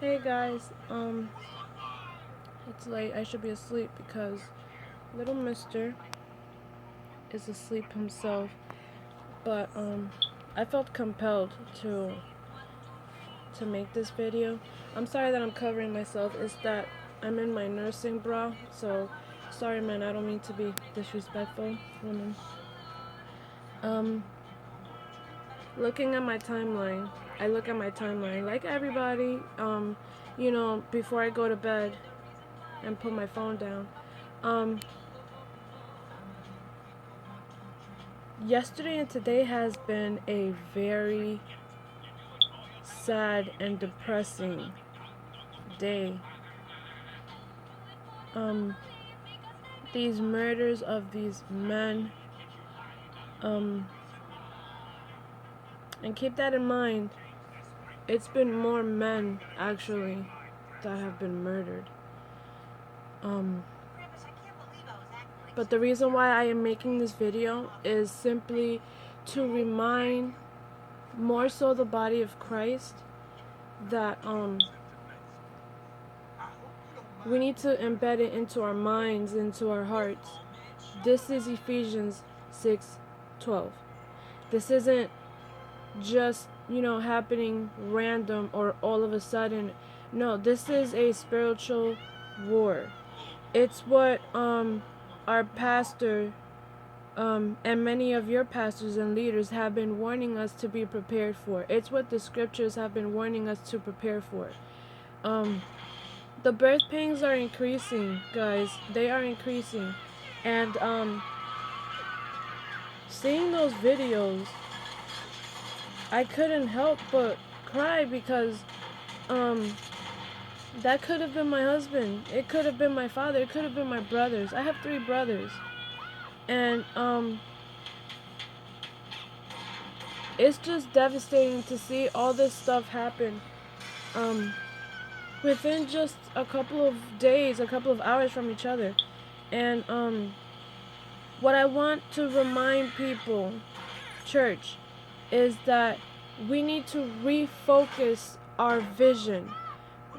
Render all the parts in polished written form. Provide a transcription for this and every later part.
Hey guys, it's late. I should be asleep because little mister is asleep himself. But I felt compelled to make this video. I'm sorry that I'm covering myself. It's that I'm in my nursing bra, so sorry man, I don't mean to be disrespectful, woman. Um Looking at my timeline, I look at my timeline like everybody, before I go to bed and put my phone down. Um Yesterday and today has been a very sad and depressing day. Um, these murders of these men, um, and keep that in mind, it's been more men actually that have been murdered. Um, but the reason why I am making this video is simply to remind more so the body of Christ that we need to embed it into our minds, into our hearts. This is Ephesians 6:12. This isn't just, happening random or all of a sudden. No, this is a spiritual war. It's what our pastor and many of your pastors and leaders have been warning us to be prepared for. It's what the scriptures have been warning us to prepare for. The birth pains are increasing, guys. They are increasing. And seeing those videos, I couldn't help but cry because that could have been my husband. It could have been my father. It could have been my brothers. I have 3 brothers. And it's just devastating to see all this stuff happen within just a couple of days, a couple of hours from each other. And what I want to remind people, church, is that we need to refocus our vision.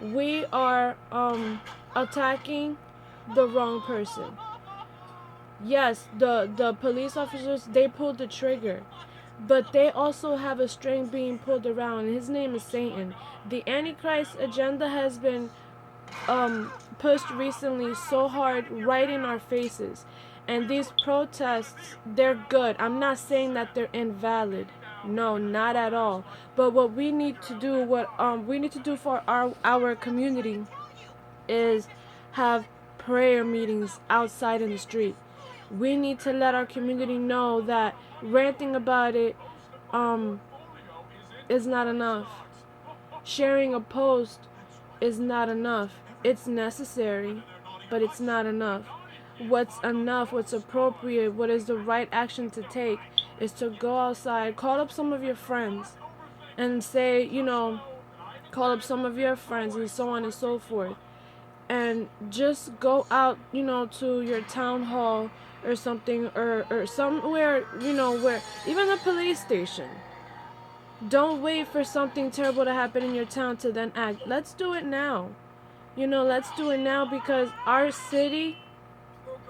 We are attacking the wrong person. Yes, the police officers, they pulled the trigger, but they also have a string being pulled around, and his name is Satan. The Antichrist agenda has been pushed recently so hard right in our faces. And these protests, they're good. I'm not saying that they're invalid. No, not at all. But what we need to do, for our community is have prayer meetings outside in the street. We need to let our community know that ranting about it is not enough. Sharing a post is not enough. It's necessary, but it's not enough. What's enough, what's appropriate, what is the right action to take is to go outside, call up some of your friends and say, call up some of your friends and so on and so forth. And just go out, to your town hall or something, or somewhere, where, even a police station. Don't wait for something terrible to happen in your town to then act. Let's do it now. Let's do it now because our city,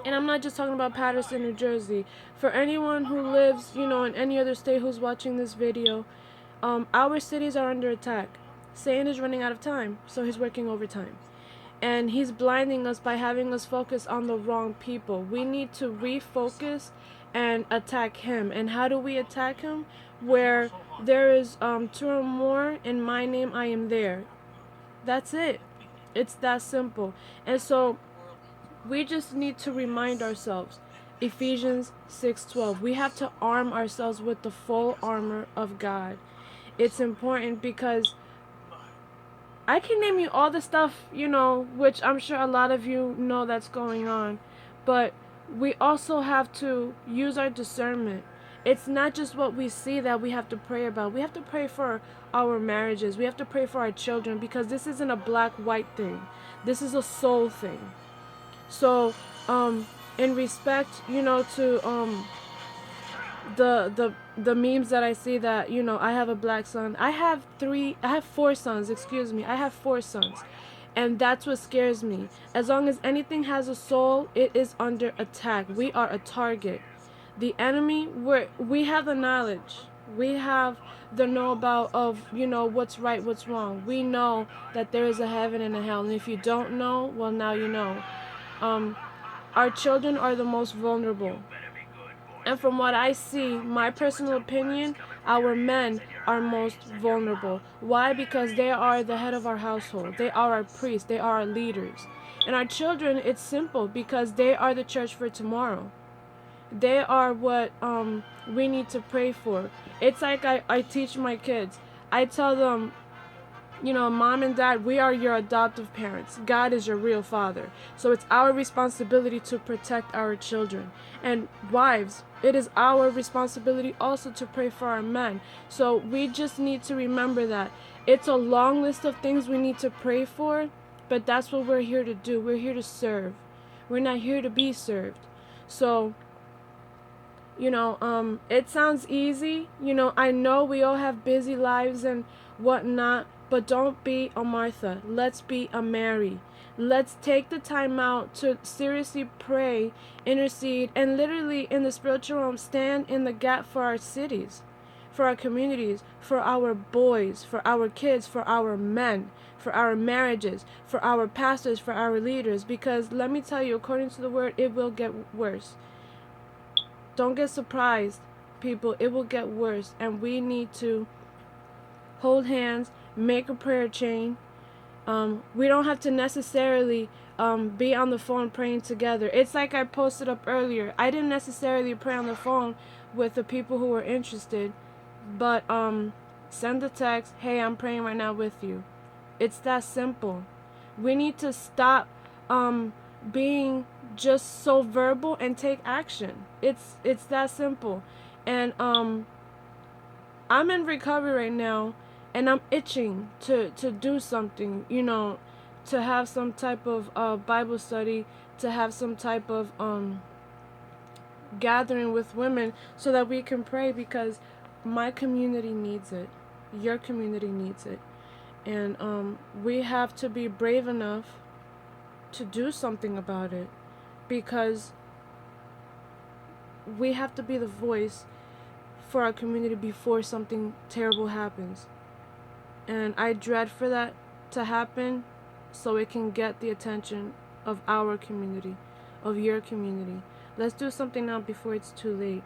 and I'm not just talking about Paterson, New Jersey. For anyone who lives, in any other state who's watching this video, our cities are under attack. Satan is running out of time, so he's working overtime. And he's blinding us by having us focus on the wrong people. We need to refocus and attack him. And how do we attack him? Where there is 2 or more in my name, I am there. That's it. It's that simple. And so we just need to remind ourselves, Ephesians 6:12. We have to arm ourselves with the full armor of God. It's important because I can name you all the stuff, which I'm sure a lot of you know that's going on. But we also have to use our discernment. It's not just what we see that we have to pray about. We have to pray for our marriages. We have to pray for our children because this isn't a black-white thing. This is a soul thing. So, in respect, to the memes that I see that, I have a black son. I have four sons, excuse me. I have four sons. And that's what scares me. As long as anything has a soul, it is under attack. We are a target. The enemy, we have the knowledge. We have the know about of, what's right, what's wrong. We know that there is a heaven and a hell. And if you don't know, well, now you know. Um, our children are the most vulnerable. And from what I see, my personal opinion, our men are most vulnerable. Why? Because they are the head of our household. They are our priests. They are our leaders. And our children, it's simple because they are the church for tomorrow. They are what we need to pray for. It's like I teach my kids. I tell them, mom and dad, we are your adoptive parents. God is your real father. So it's our responsibility to protect our children. And wives, it is our responsibility also to pray for our men. So we just need to remember that it's a long list of things we need to pray for, but that's what we're here to do. We're here to serve. We're not here to be served. So, it sounds easy. I know we all have busy lives and whatnot, but don't be a Martha. Let's be a Mary. Let's take the time out to seriously pray, intercede, and literally in the spiritual realm stand in the gap for our cities, for our communities, for our boys, for our kids, for our men, for our marriages, for our pastors, for our leaders. Because let me tell you, according to the word, it will get worse. Don't get surprised, people. It will get worse. And we need to hold hands, make a prayer chain. We don't have to necessarily be on the phone praying together. It's like I posted up earlier. I didn't necessarily pray on the phone with the people who were interested. But send a text, hey, I'm praying right now with you. It's that simple. We need to stop being just so verbal and take action. It's that simple. And I'm in recovery right now, and I'm itching to do something, to have some type of Bible study, to have some type of gathering with women so that we can pray, because my community needs it. Your community needs it. And we have to be brave enough to do something about it, because we have to be the voice for our community before something terrible happens. And I dread for that to happen so it can get the attention of our community, of your community. Let's do something now before it's too late.